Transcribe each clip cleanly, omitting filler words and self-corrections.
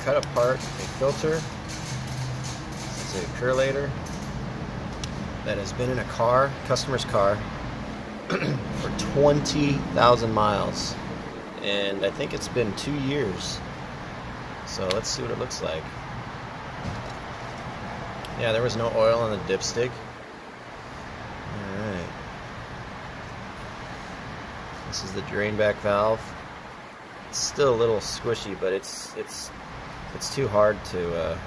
cut apart a filter. It's a Purolator that has been in a car, customer's car, for 20,000 miles. And I think it's been 2 years. So let's see what it looks like. Yeah, there was no oil on the dipstick. Alright. This is the drain back valve. It's still a little squishy, but it's too hard to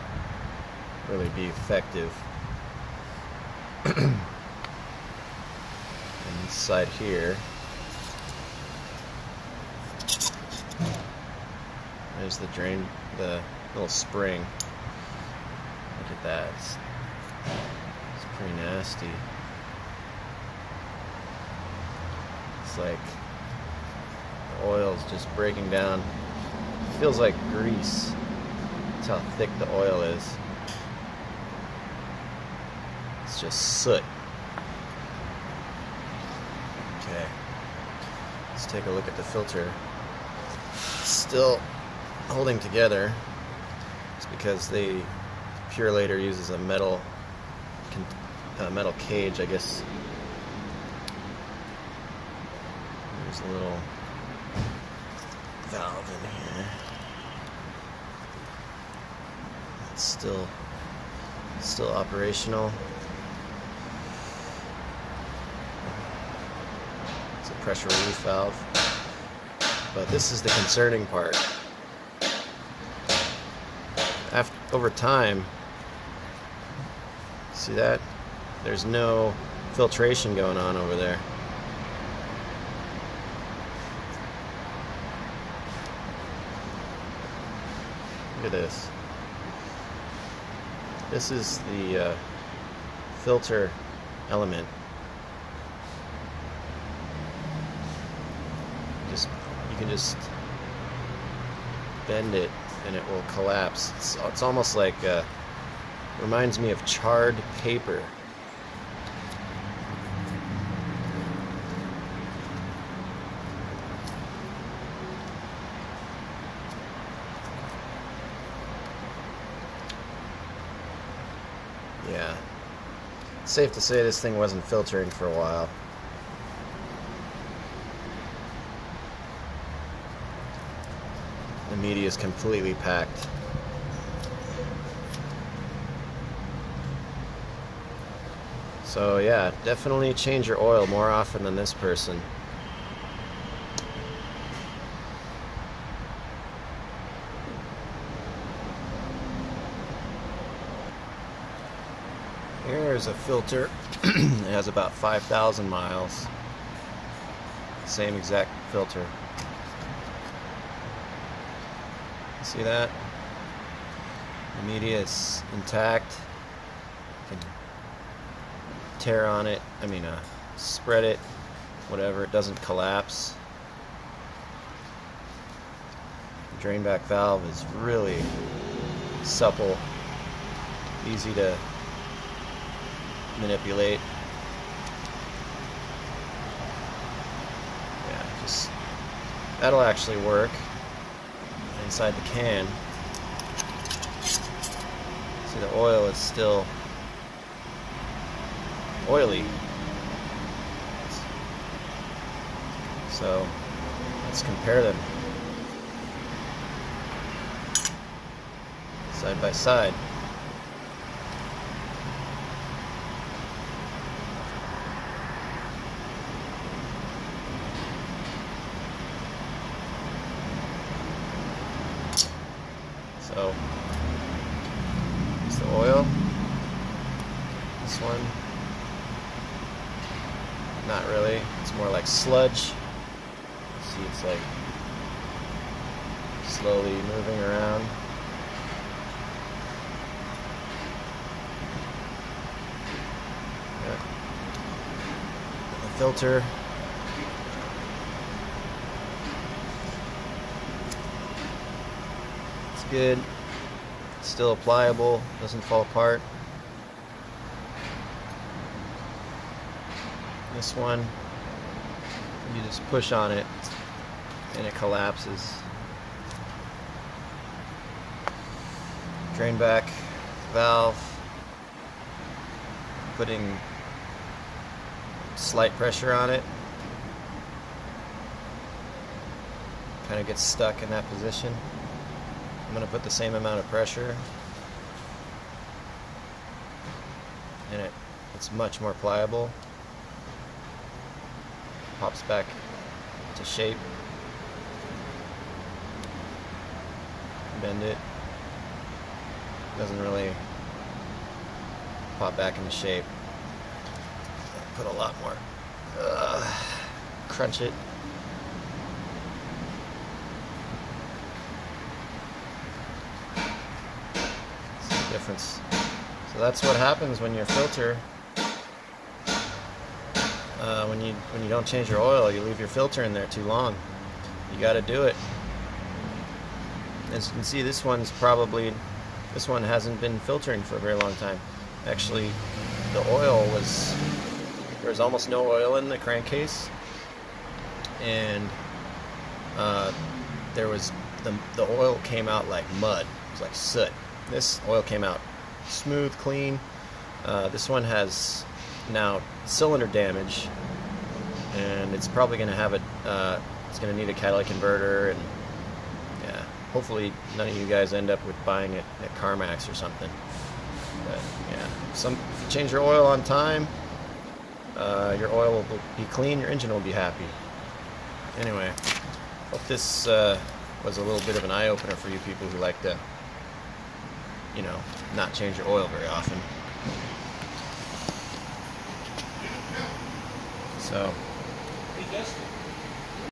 really be effective. And this side here, there's the drain, the little spring. Look at that. It's pretty nasty. It's like the oil's just breaking down. It feels like grease. That's how thick the oil is. It's just soot. Okay. Let's take a look at the filter. It's still holding together. It's because the Purolator uses a metal cage, I guess. There's a little valve in here. It's still operational. It's a pressure relief valve. But this is the concerning part. Over time, see that? There's no filtration going on over there. Look at this. This is the filter element. You can just bend it and it will collapse. It's almost like reminds me of charred paper. Yeah, it's safe to say this thing wasn't filtering for a while. The media is completely packed. So yeah, definitely change your oil more often than this person. Here's a filter. It has about 5,000 miles. Same exact filter. See that? The media is intact. You can tear on it, spread it, whatever, it doesn't collapse. The drain back valve is really supple, easy to manipulate. Yeah, that'll actually work. Inside the can, see the oil is still oily. So let's compare them side by side. So, it's the oil. This one, not really. It's more like sludge. See, it's like slowly moving around. Yeah. The filter. Good, still pliable, doesn't fall apart. This one, you just push on it and it collapses. drain back valve, putting slight pressure on it. Kind of gets stuck in that position. I'm going to put the same amount of pressure, and it's much more pliable. Pops back to shape. Bend it. Doesn't really pop back into shape. Put a lot more. Crunch it. See the difference. So that's what happens when your filter, when you don't change your oil, you leave your filter in there too long. You got to do it. As you can see, this one hasn't been filtering for a very long time. Actually, the oil there was almost no oil in the crankcase, and the oil came out like mud. It was like soot. This oil came out smooth, clean. This one has now cylinder damage, and it's probably going to have it's going to need a catalytic converter, and yeah, hopefully none of you guys end up with buying it at CarMax or something. But yeah, if you change your oil on time, your oil will be clean, your engine will be happy. Anyway, hope this was a little bit of an eye-opener for you people who like to, you know, not change your oil very often. So.